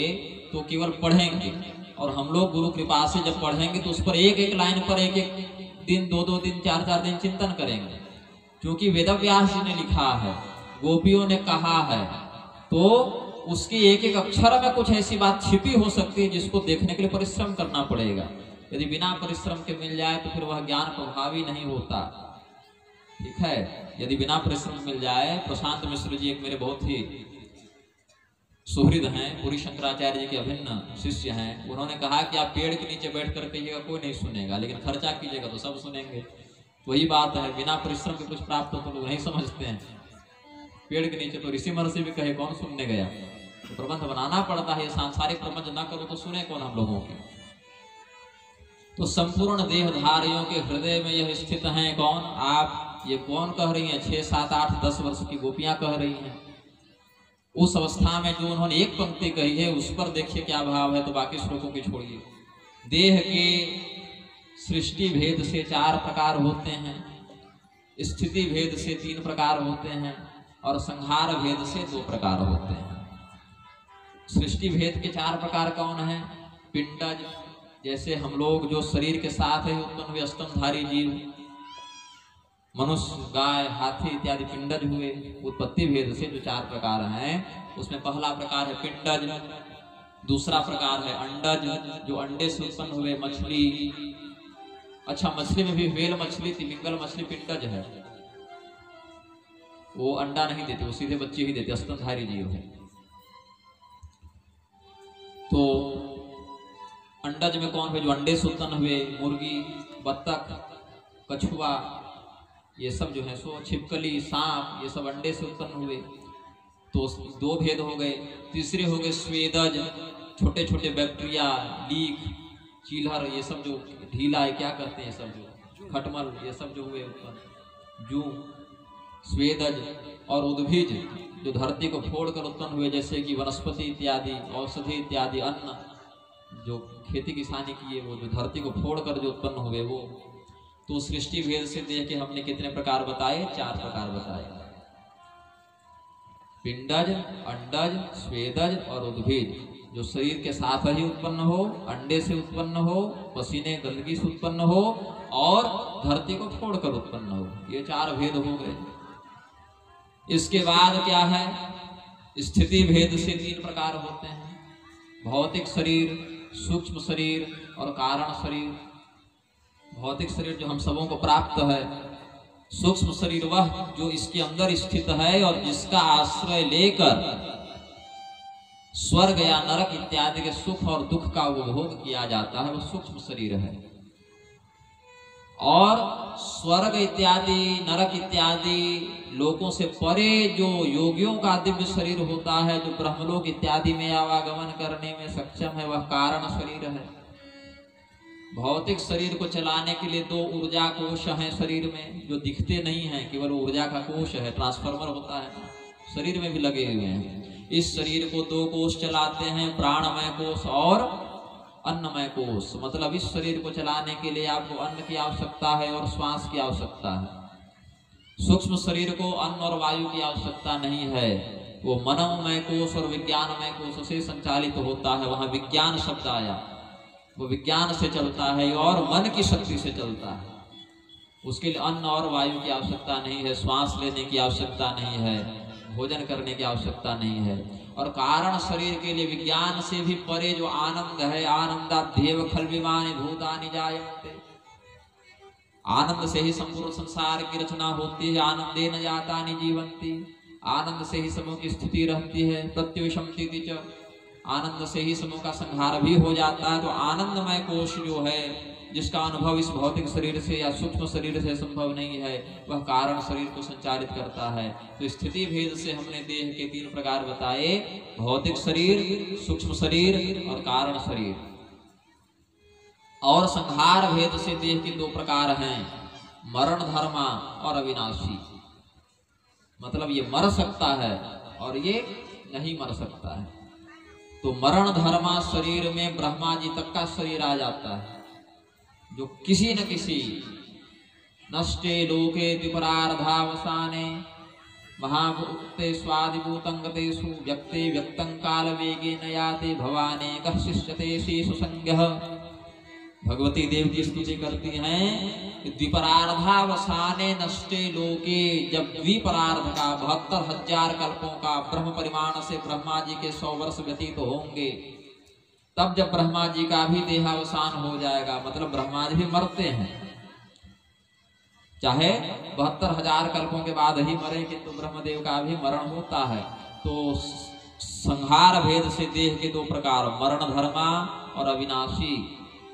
Speaker 1: तो केवल पढ़ेंगे, और हम लोग गुरु कृपा से जब पढ़ेंगे तो उस पर एक एक लाइन पर एक एक दिन, दो दो दिन, चार चार दिन चिंतन करेंगे, क्योंकि वेदव्यास जी ने लिखा है, गोपियों ने कहा है, तो उसके एक एक अक्षर में कुछ ऐसी बात छिपी हो सकती है जिसको देखने के लिए परिश्रम करना पड़ेगा। यदि बिना परिश्रम के मिल जाए तो फिर वह ज्ञान प्रभावी नहीं होता। ठीक है, यदि बिना परिश्रम मिल जाए। प्रशांत मिश्र जी एक मेरे बहुत ही सुहृद हैं, पूरी शंकराचार्य जी के अभिन्न शिष्य हैं। उन्होंने कहा कि आप पेड़ के नीचे बैठ कर कहिएगा कोई नहीं सुनेगा, लेकिन खर्चा कीजिएगा तो सब सुनेंगे। वही बात है, बिना परिश्रम के कुछ प्राप्त हो तो लोग नहीं समझते हैं। पेड़ के नीचे तो ऋषि महर्षि भी कहे कौन सुनने गया, तो प्रबंध बनाना पड़ता है। सांसारिक प्रबंध ना करो तो सुने कौन हम लोगों की। तो संपूर्ण देहधारियों के हृदय में यह स्थित हैं कौन? आप। ये कौन कह रही हैं? 6, 7, 8, 10 वर्ष की गोपियां कह रही हैं। उस अवस्था में जो उन्होंने एक पंक्ति कही है उस पर देखिए क्या भाव है, तो बाकी श्लोकों की छोड़िए। देह के सृष्टि भेद से 4 प्रकार होते हैं, स्थिति भेद से 3 प्रकार होते हैं, और संहार भेद से 2 प्रकार होते हैं। सृष्टि भेद के 4 प्रकार कौन है? पिंडज, जैसे हम लोग जो शरीर के साथ है उत्पन्न हुए स्तनधारी जीव, मनुष्य, गाय, हाथी इत्यादि पिंडज हुए। उत्पत्ति भेद से जो 4 प्रकार हैं उसमें पहला प्रकार है पिंडज, दूसरा प्रकार है अंडज, जो अंडे से उत्पन्न हुए। मछली, अच्छा मछली में भी व्हेल मछली थी, मिंगल मछली पिंडज है, वो अंडा नहीं देते, वो सीधे बच्चे ही देते, स्तनधारी जीव है। तो अंडज में कौन है? जो अंडे से उत्पन्न हुए, मुर्गी, बत्तख, कछुआ, ये सब जो है सो, छिपकली, सांप, ये सब अंडे से उत्पन्न हुए। तो 2 भेद हो गए। तीसरे हो गए स्वेदज, छोटे छोटे बैक्टीरिया, लीक, चीलहर, ये सब जो ढीला है क्या करते हैं, सब जो खटमल, ये सब जो हुए उत्पन्न, जू, स्वेदज। और उद्भिज, जो धरती को फोड़कर उत्पन्न हुए, जैसे कि वनस्पति इत्यादि, औषधि इत्यादि, अन्न जो खेती किसानी की है, वो जो धरती को फोड़कर जो उत्पन्न हुए वो। तो सृष्टि भेद से देख के हमने कितने प्रकार बताए? 4 प्रकार बताए। पिंडज, अंडज, स्वेदज और उद्भिज, जो शरीर के साथ ही उत्पन्न हो, अंडे से उत्पन्न हो, पसीने गंदगी से उत्पन्न हो, और धरती को फोड़कर उत्पन्न हो। ये 4 भेद हो गए। इसके बाद क्या है? स्थिति भेद से 3 प्रकार होते हैं, भौतिक शरीर, सूक्ष्म शरीर और कारण शरीर। भौतिक शरीर जो हम सबों को प्राप्त है, सूक्ष्म शरीर वह जो इसके अंदर स्थित है और जिसका आश्रय लेकर स्वर्ग या नरक इत्यादि के सुख और दुख का उपभोग किया जाता है, वह सूक्ष्म शरीर है। और स्वर्ग इत्यादि, नरक इत्यादि लोकों से परे जो योगियों का दिव्य शरीर होता है, जो ब्रह्मलोक इत्यादि में आवागमन करने में सक्षम है, वह कारण शरीर है। भौतिक शरीर को चलाने के लिए 2 ऊर्जा कोश हैं शरीर में, जो दिखते नहीं हैं, केवल ऊर्जा का कोश है, ट्रांसफार्मर होता है, शरीर में भी लगे हुए हैं। इस शरीर को 2 कोश चलाते हैं, प्राणमय कोश और अन्नमय कोश। मतलब इस शरीर को चलाने के लिए आपको अन्न की आवश्यकता है और श्वास की आवश्यकता है। सूक्ष्म शरीर को अन्न और वायु की आवश्यकता नहीं है, वो मनोमय कोश और विज्ञानमय कोश से संचालित होता है। वहां विज्ञान शब्द आया, वो विज्ञान से चलता है और मन की शक्ति से चलता है। उसके लिए अन्न और वायु की आवश्यकता नहीं है, श्वास लेने की आवश्यकता नहीं है, भोजन करने की आवश्यकता नहीं है। और कारण शरीर के लिए विज्ञान से भी परे जो आनंद है, आनंदाध्येव खल्विमानि भूतानि जायन्ते, आनंद से ही संपूर्ण संसार की रचना होती है। आनंदेन जातानि जीवन्ति, आनंद से ही समूह की स्थिति रहती है। प्रत्युषंति च, आनंद से ही समूह का संहार भी हो जाता है। तो आनंदमय कोश जो है, जिसका अनुभव इस भौतिक शरीर से या सूक्ष्म शरीर से संभव नहीं है, वह कारण शरीर को संचालित करता है। तो स्थिति भेद से हमने देह के 3 प्रकार बताए, भौतिक शरीर, सूक्ष्म शरीर और कारण शरीर। और संहार भेद से देह के 2 प्रकार हैं, मरण धर्मा और अविनाशी। मतलब ये मर सकता है और ये नहीं मर सकता है। तो मरण धर्मा शरीर में ब्रह्मा जी तक का शरीर आ जाता है, जो किसी न किसी नष्टे लोके विपरार्धावसाने महाभूते स्वादिभूतंगतेषु व्यक्ते व्यक्तं काल वेगे न याते भवाने कः शिष्यते शेषु संज्ञः। भगवती देव की स्तुति करती हैं कि द्विपरार्धावसाने नष्टे लोके, जब द्विपरार्ध का 72,000 कल्पों का ब्रह्म परिमाण से ब्रह्मा जी के 100 वर्ष व्यतीत होंगे, तब जब ब्रह्मा जी का भी देहावसान हो जाएगा, मतलब ब्रह्मा जी भी मरते हैं, चाहे 72,000 कल्पों के बाद ही मरे, किंतु ब्रह्मदेव का भी मरण होता है। तो संहार भेद से देह के 2 प्रकार, मरण धर्मा और अविनाशी,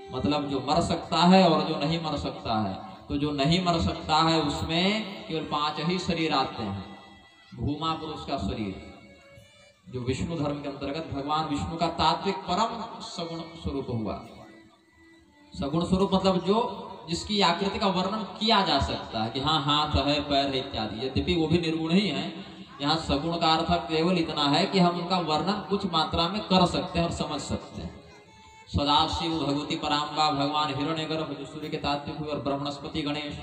Speaker 1: मतलब जो मर सकता है और जो नहीं मर सकता है। तो जो नहीं मर सकता है उसमें केवल 5 ही शरीर आते हैं। भूमा पुरुष का शरीर, जो विष्णु धर्म के अंतर्गत भगवान विष्णु का तात्विक परम सगुण स्वरूप हुआ। सगुण स्वरूप मतलब जो जिसकी आकृति का वर्णन किया जा सकता है कि हाँ हाथ है, पैर है इत्यादि, यद्यपि वो भी निर्गुण ही है। यहाँ सगुण का अर्थ केवल इतना है कि हम उनका वर्णन कुछ मात्रा में कर सकते हैं और समझ सकते हैं। सदाशिव, भगवती पराम्बा, भगवान हिरण्यगर्भ जो सूर्य के तात्विक हुए, और ब्रह्मस्पति गणेश,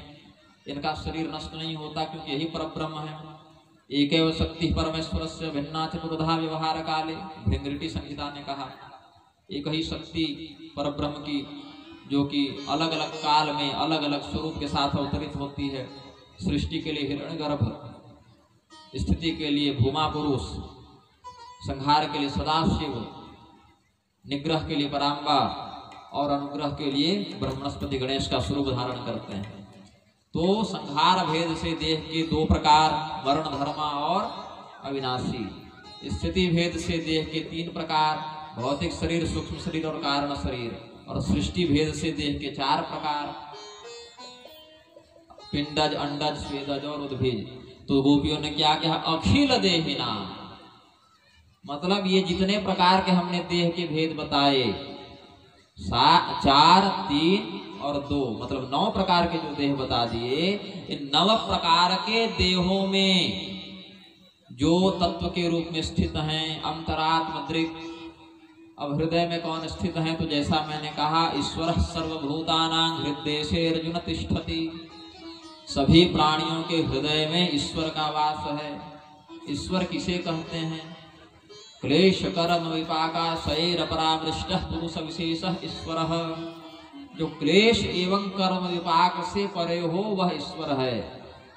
Speaker 1: इनका शरीर नष्ट नहीं होता क्योंकि यही परब्रह्म है। एकैव शक्ति परमेश्वरस्य भिन्ना चतुर्धा व्यवहार काले, भृंगृटी संहिता ने कहा एक ही शक्ति परब्रह्म की, जो कि अलग अलग काल में अलग अलग स्वरूप के साथ अवतरित होती है। सृष्टि के लिए हिरण्यगर्भ, स्थिति के लिए भूमा पुरुष, संहार के लिए सदाशिव, निग्रह के लिए पराम्बा और अनुग्रह के लिए ब्रह्मस्पति गणेश का स्वरूप धारण करते हैं। तो संहार भेद से देह के 2 प्रकार, मरण धर्मा और अविनाशी। स्थिति भेद से देह के 3 प्रकार, भौतिक शरीर, सूक्ष्म शरीर और कारण शरीर। और सृष्टि भेद से देह के 4 प्रकार, पिंडज, अंडज, स्वेदज और उद्भिज। तो गोपियों ने क्या कहा, अखिल देहिना, मतलब ये जितने प्रकार के हमने देह के भेद बताए, 4, 3 और 2, मतलब 9 प्रकार के जो देह बता दिए, इन 9 प्रकार के देहों में जो तत्व के रूप में स्थित हैं, अंतरात्म दृक्। अब हृदय में कौन स्थित है, तो जैसा मैंने कहा, ईश्वर सर्वभूतानां हृदय अर्जुन तिष्ठति, सभी प्राणियों के हृदय में ईश्वर का वास है। ईश्वर किसे कहते हैं, क्लेश कर्म विपाका शैर परामृष्टः पुरुष विशेषः ईश्वरः। जो क्लेश एवं कर्म विपाक से परे हो वह ईश्वर है।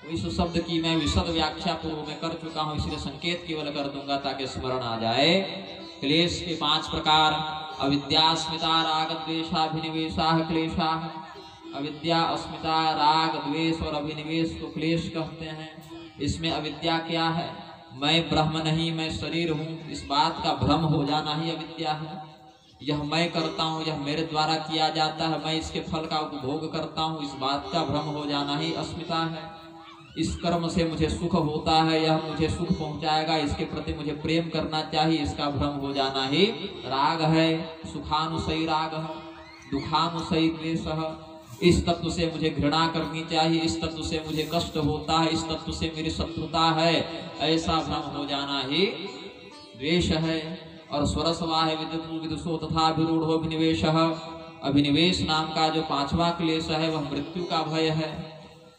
Speaker 1: इस शब्द की मैं विशद व्याख्या पूर्व में कर चुका हूँ, इसलिए संकेत केवल कर दूंगा ताकि स्मरण आ जाए। क्लेश के 5 प्रकार, अविद्या, अस्मिता, राग, द्वेषाभिनिवेशाः क्लेशाः। अविद्या, अस्मिता, राग, द्वेष और अभिनिवेश को क्लेश कहते हैं। इसमें अविद्या क्या है, मैं ब्रह्म नहीं मैं शरीर हूँ, इस बात का भ्रम हो जाना ही अविद्या है। यह मैं करता हूँ, यह मेरे द्वारा किया जाता है, मैं इसके फल का उपभोग करता हूँ, इस बात का भ्रम हो जाना ही अस्मिता है। इस कर्म से मुझे सुख होता है, यह मुझे सुख पहुंचाएगा, इसके प्रति मुझे प्रेम करना चाहिए, इसका भ्रम हो जाना ही राग है। सुखानुसई राग, दुखानुसई द्वेषः, इस तत्व से मुझे घृणा करनी चाहिए, इस तत्व से मुझे कष्ट होता है, इस तत्व से मेरी शत्रुता है, ऐसा भ्रम हो जाना ही द्वेष है। और स्वरसवाह विदुषो विदुषो तथा विरूढ़ो अभिनिवेशः, अभिनिवेश नाम का जो 5वां क्लेश है वह मृत्यु का भय है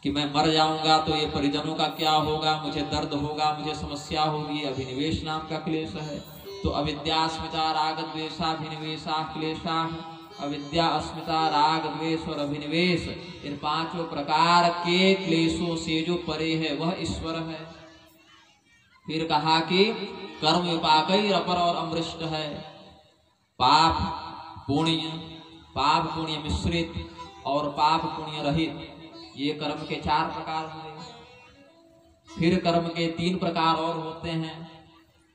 Speaker 1: कि मैं मर जाऊंगा तो ये परिजनों का क्या होगा, मुझे दर्द होगा, मुझे समस्या होगी, अभिनिवेश नाम का क्लेश है। तो अविद्या, अस्मिता, राग, द्वेषाभिनिवेशा क्लेशा, अविद्या, अस्मिता, राग, द्वेष और अभिनिवेश, इन 5 प्रकार के क्लेशों से जो परे है वह ईश्वर है। फिर कहा कि कर्म विपाकैर अपर और अमृष्ट है, पाप पुण्य मिश्रित और पाप पुण्य रहित, ये कर्म के 4 प्रकार हुए। फिर कर्म के 3 प्रकार और होते हैं,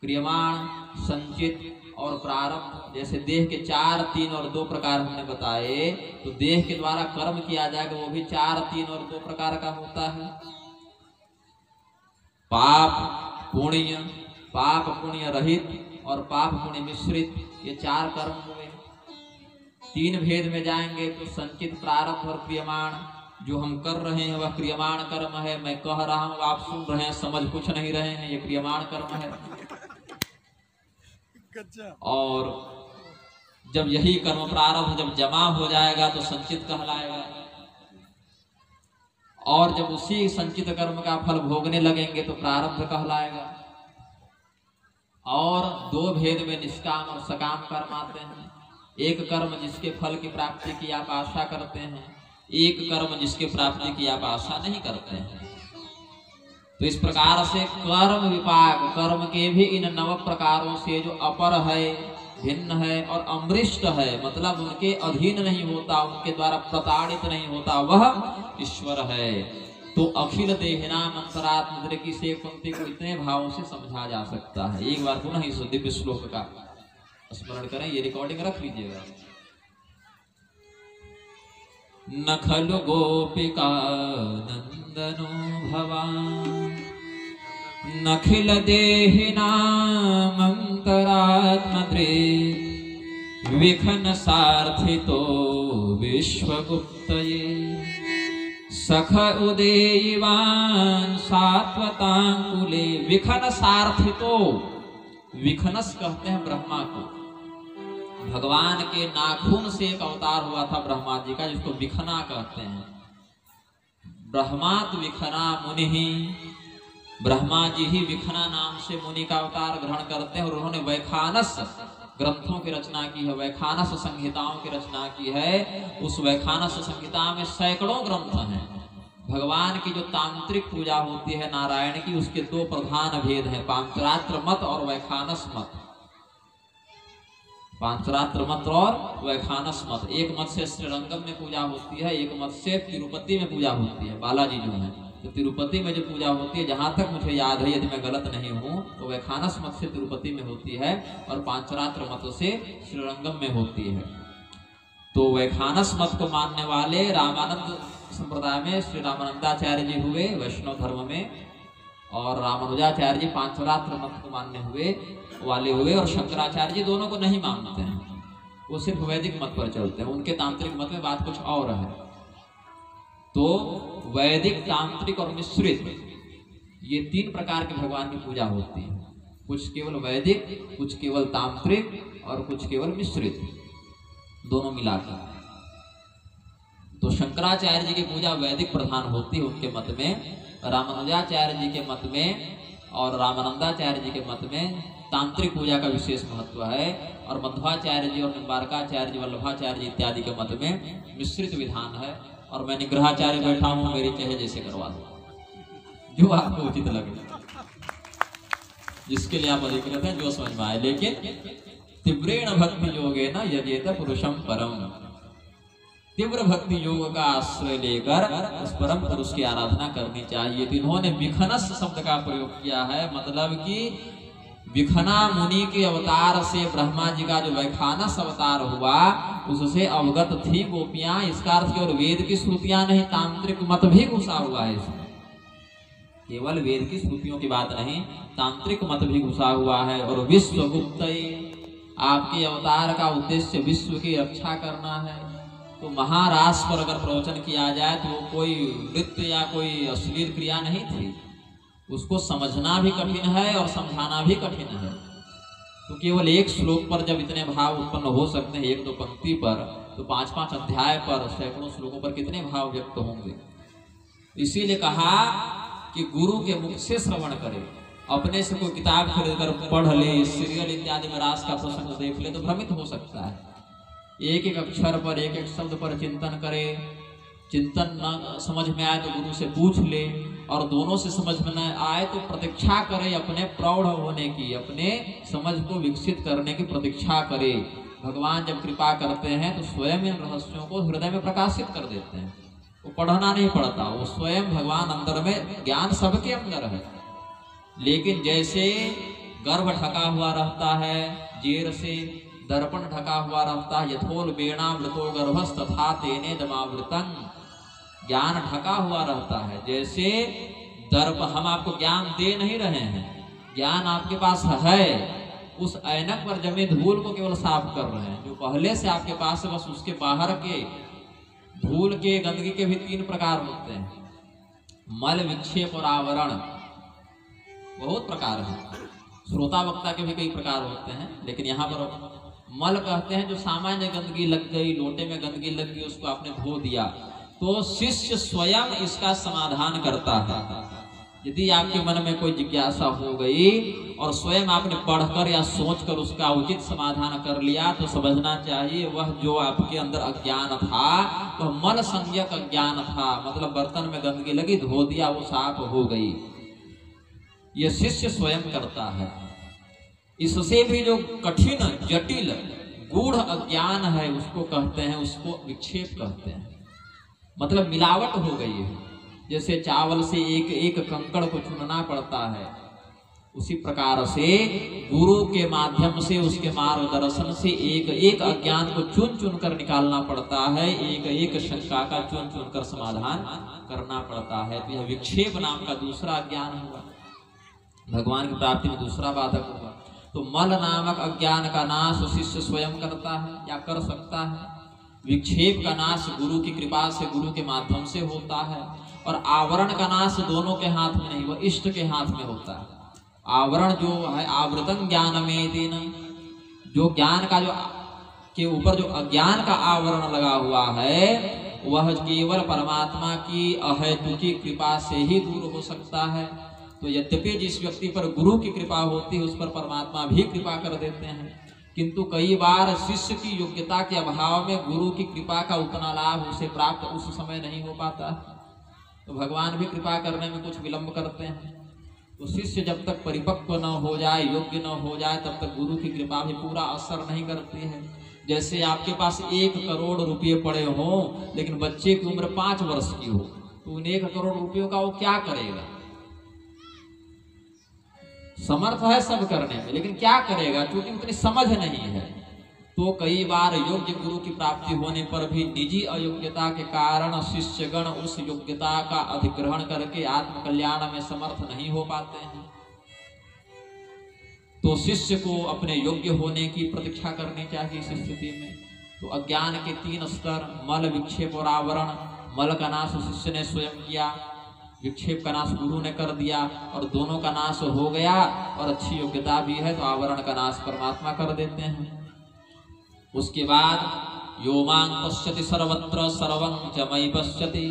Speaker 1: क्रियमाण, संचित और प्रारब्ध। जैसे देह के 4, 3 और 2 प्रकार हमने बताए, तो देह के द्वारा कर्म किया जाएगा वो भी 4, 3 और 2 प्रकार का होता है। पाप पुण्य रहित और पाप पुण्य मिश्रित, ये 4 कर्म हुए। 3 भेद में जाएंगे तो संचित, प्रारब्ध और क्रियमाण। जो हम कर रहे हैं वह क्रियमाण कर्म है, मैं कह रहा हूं आप सुन रहे हैं, समझ कुछ नहीं रहे हैं, ये क्रियमाण कर्म है। और जब यही कर्म प्रारब्ध जब जमा हो जाएगा तो संचित कहलाएगा, और जब उसी संचित कर्म का फल भोगने लगेंगे तो प्रारब्ध कहलाएगा। और दो भेद में निष्काम और सकाम कर्म आते हैं। एक कर्म जिसके फल की प्राप्ति की आप आशा करते हैं, एक कर्म जिसके प्राप्ति की आप आशा नहीं करते हैं। तो इस प्रकार से कर्म विपाक, कर्म के भी इन 9 प्रकारों से जो अपर है, भिन्न है और अमृष्ट है, मतलब उनके अधीन नहीं होता, उनके द्वारा प्रताड़ित नहीं होता, वह ईश्वर है। तो अखिल देहिनाम अंतरात्म दृष्टि से पंक्ति को इतने भावों से समझा जा सकता है। एक बार पुनः इस दिव्य श्लोक का स्मरण करें, ये रिकॉर्डिंग रख लीजिएगा। न खलु गोपिका नंदनो भवान् नखिल देहिनाम अंतरात्मदृक् विखन सार्थितो विश्वगुप्तये सख उदेयवान सात्वतांकुले। विखन सार्थितो, विखनस कहते हैं ब्रह्मा को। भगवान के नाखून से एक अवतार हुआ था ब्रह्मा जी का, जिसको विखना कहते हैं। ब्रह्मात विखना मुनि ही, ब्रह्मा जी ही विखना नाम से मुनि का अवतार ग्रहण करते हैं। और उन्होंने वैखानस ग्रंथों की रचना की है, वैखानस संहिताओं की रचना की है। उस वैखानस संहिता में सैकड़ों ग्रंथ हैं। भगवान की जो तांत्रिक पूजा होती है नारायण की, उसके 2 प्रधान भेद हैं, पांचरात्र मत और वैखानस मत। पांचरात्र मत और वैखानस मत। एक मत से श्रीरंगम में पूजा होती है, एक मत से तिरुपति में पूजा होती है। बालाजी जो है तो तिरुपति में जो पूजा होती है, जहां तक मुझे याद है, यदि मैं गलत नहीं हूं, तो वैखानस मत से तिरुपति में होती है और पांचरात्र मत से श्रीरंगम में होती है। तो वैखानस मत को मानने वाले रामानंद संप्रदाय में श्री रामानंदाचार्य जी हुए वैष्णव धर्म में, और रामानुजाचार्य जी पांचरात्र मत को मानने वाले हुए, और शंकराचार्य जी दोनों को नहीं मानते हैं, वो सिर्फ वैदिक मत पर चलते हैं। उनके तांत्रिक मत में बात कुछ और है। तो वैदिक, तांत्रिक और मिश्रित, ये 3 प्रकार के भगवान की पूजा होती है। कुछ केवल वैदिक, कुछ केवल तांत्रिक और कुछ केवल मिश्रित, दोनों मिलाकर। तो शंकराचार्य जी की पूजा वैदिक प्रधान होती है उनके मत में, रामानुजाचार्य जी के मत में और रामानंदाचार्य जी के मत में तांत्रिक पूजा का विशेष महत्व है, और मध्वाचार्य जी और निम्बारकाचार्य जी, वल्लभाचार्य जी इत्यादि के मत में मिश्रित विधान है। और मैं निग्रहाचार्य बैठा हूं, मेरी चाहे जैसे करवा दो, जो आपको उचित लगे, जिसके लिए आप अधिकृत हैं, जो समझ में आए। लेकिन तीव्रेण भक्ति योगेन यजेत पुरुषम परम, तीव्र भक्ति योग का आश्रय लेकर उस परम पुरुष की आराधना करनी चाहिए। तो इन्होंने विखनस शब्द का प्रयोग किया है, मतलब कि विखना मुनि के अवतार से ब्रह्मा जी का जो वैखानस अवतार हुआ, उससे अवगत थी गोपियां। इसका अर्थ केवल वेद की श्रुतियां नहीं, तांत्रिक मत भी घुसा हुआ है इसमें। केवल वेद की श्रुतियों की बात नहीं, तांत्रिक मत भी घुसा हुआ है। और विश्व गुप्त, आपके अवतार का उद्देश्य विश्व की रक्षा करना है। तो महारास पर अगर प्रवचन किया जाए तो कोई नृत्य या कोई अश्लील क्रिया नहीं थी, उसको समझना भी कठिन है और समझाना भी कठिन है। तो केवल एक श्लोक पर जब इतने भाव उत्पन्न हो सकते हैं, 1-2 पंक्ति पर, तो 5-5 अध्याय पर, सैकड़ों श्लोकों पर कितने भाव व्यक्त होंगे। इसीलिए कहा कि गुरु के मुख से श्रवण करे। अपने से कोई किताब खरीद कर पढ़ ले, सीरियल इत्यादि में रास का प्रसंग देख ले तो भ्रमित हो सकता है। एक एक अक्षर पर, एक एक शब्द पर चिंतन करे। चिंतन न समझ में आए तो गुरु से पूछ ले, और दोनों से समझ में न आए तो प्रतीक्षा करे अपने प्रौढ़ होने की, अपने समझ को विकसित करने की प्रतीक्षा करे। भगवान जब कृपा करते हैं तो स्वयं इन रहस्यों को हृदय में प्रकाशित कर देते हैं। वो पढ़ना नहीं पड़ता, वो स्वयं भगवान अंदर में, ज्ञान सबके अंदर है। लेकिन जैसे गर्भ ढका हुआ रहता है जेर से, दर्पण ढका हुआ रहता है, यथोल वेणामृतो गर्भस् तथा तेने दमावृतं, ज्ञान ढका हुआ रहता है। जैसे दर्पण, हम आपको ज्ञान दे नहीं रहे हैं, ज्ञान आपके पास है, उस ऐनक पर जमे धूल को केवल साफ कर रहे हैं। जो पहले से आपके पास है, बस उसके बाहर के धूल के, गंदगी के भी 3 प्रकार होते हैं, मल, विक्षेप और आवरण। बहुत प्रकार है, श्रोता वक्ता के भी कई प्रकार होते हैं, लेकिन यहाँ पर मल कहते हैं जो सामान्य गंदगी लग गई, लोटे में गंदगी लग गई, उसको आपने धो दिया, तो शिष्य स्वयं इसका समाधान करता है। यदि आपके मन में कोई जिज्ञासा हो गई और स्वयं आपने पढ़कर या सोचकर उसका उचित समाधान कर लिया, तो समझना चाहिए वह जो आपके अंदर अज्ञान था वह मल संज्ञक अज्ञान था। मतलब बर्तन में गंदगी लगी, धो दिया, वो साफ हो गई। यह शिष्य स्वयं करता है। इससे भी जो कठिन, जटिल, गूढ़ अज्ञान है उसको कहते हैं, उसको विक्षेप कहते हैं। मतलब मिलावट हो गई है। जैसे चावल से एक एक कंकड़ को चुनना पड़ता है, उसी प्रकार से गुरु के माध्यम से, उसके मार्गदर्शन से एक एक अज्ञान को चुन चुन कर निकालना पड़ता है, एक एक शंका का चुन चुन कर समाधान करना पड़ता है। तो यह विक्षेप नाम का दूसरा अज्ञान हुआ, भगवान की प्राप्ति में दूसरा बाधक हुआ। तो मल नामक अज्ञान का नाश शिष्य स्वयं करता है या कर सकता है। विक्षेप का नाश गुरु की कृपा से, गुरु के माध्यम से होता है। और आवरण का नाश दोनों के हाथ में नहीं, वह इष्ट के हाथ में होता है। आवरण जो है, आवृतं ज्ञानमेतेन, जो ज्ञान का जो के ऊपर जो अज्ञान का आवरण लगा हुआ है, वह केवल परमात्मा की अहेतुकी कृपा से ही दूर हो सकता है। तो यद्यपि जिस व्यक्ति पर गुरु की कृपा होती है उस पर परमात्मा भी कृपा कर देते हैं, किंतु कई बार शिष्य की योग्यता के अभाव में गुरु की कृपा का उतना लाभ उसे प्राप्त उस समय नहीं हो पाता, तो भगवान भी कृपा करने में कुछ विलंब करते हैं। तो शिष्य जब तक परिपक्व न हो जाए, योग्य न हो जाए, तब तक गुरु की कृपा भी पूरा असर नहीं करती है। जैसे आपके पास 1 करोड़ रुपये पड़े हों, लेकिन बच्चे की उम्र 5 वर्ष की हो, तो उन 1 करोड़ रुपयों का वो क्या करेगा? समर्थ है सब करने में, लेकिन क्या करेगा, क्योंकि उतनी समझ नहीं है। तो कई बार योग्य गुरु की प्राप्ति होने पर भी निजी अयोग्यता के कारण शिष्यगण उस योग्यता का अधिग्रहण करके आत्म कल्याण में समर्थ नहीं हो पाते हैं। तो शिष्य को अपने योग्य होने की प्रतीक्षा करनी चाहिए इस स्थिति में। तो अज्ञान के 3 स्तर, मल, विक्षेप और आवरण। मल का नाश शिष्य ने स्वयं किया, विक्षेप का नाश गुरु ने कर दिया, और दोनों का नाश हो गया और अच्छी योग्यता भी है तो आवरण का नाश परमात्मा कर देते हैं। उसके बाद यो मां पश्यति सर्वत्र सर्वं च मयि पश्यति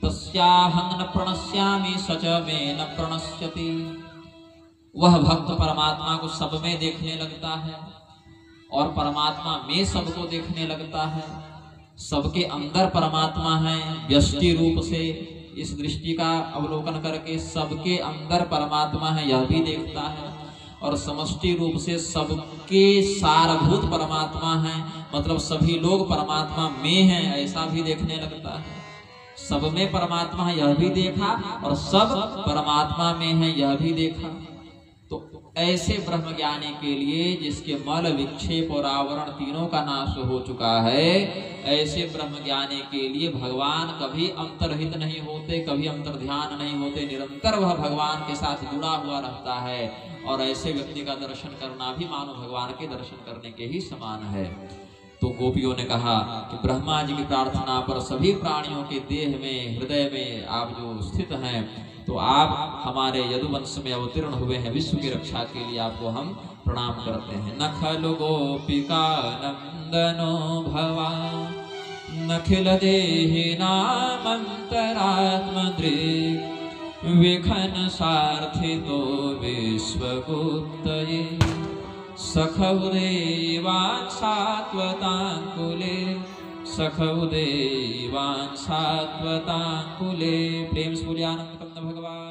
Speaker 1: तस्याहं न प्रणश्यामि स च मे न प्रणश्यति। वह भक्त परमात्मा को सब में देखने लगता है और परमात्मा में सबको देखने लगता है। सबके अंदर परमात्मा है व्यष्टि रूप से, इस दृष्टि का अवलोकन करके सबके अंदर परमात्मा है यह भी देखता है, और समष्टि रूप से सबके सारभूत परमात्मा है, मतलब सभी लोग परमात्मा में हैं ऐसा भी देखने लगता है। सब में परमात्मा है यह भी देखा और सब परमात्मा में है यह भी देखा। तो ऐसे ब्रह्मज्ञानी के लिए जिसके मल, विक्षेप और आवरण तीनों का नाश हो चुका है, ऐसे ब्रह्मज्ञानी के लिए भगवान कभी अंतर्हित नहीं होते, कभी अंतर्ध्यान नहीं होते, निरंतर वह भगवान के साथ जुड़ा हुआ रहता है। और ऐसे व्यक्ति का दर्शन करना भी मानो भगवान के दर्शन करने के ही समान है। तो गोपियों ने कहा कि ब्रह्मा जी की प्रार्थना पर सभी प्राणियों के देह में, हृदय में आप जो स्थित हैं, तो आप हमारे यदुवंश में अवतीर्ण हुए हैं, विश्व की रक्षा के लिए आपको हम प्रणाम करते हैं। न खलु गोपिका नंदनो भवा नखिल देहि नामंतरात्मदृक् विखन सार्थितो विश्वगुप्तये सखौदेवान् सात्वतांकुले सखौदेवान् सात्वतांकुले। प्रेम से बोलिए आनंद कंद भगवान।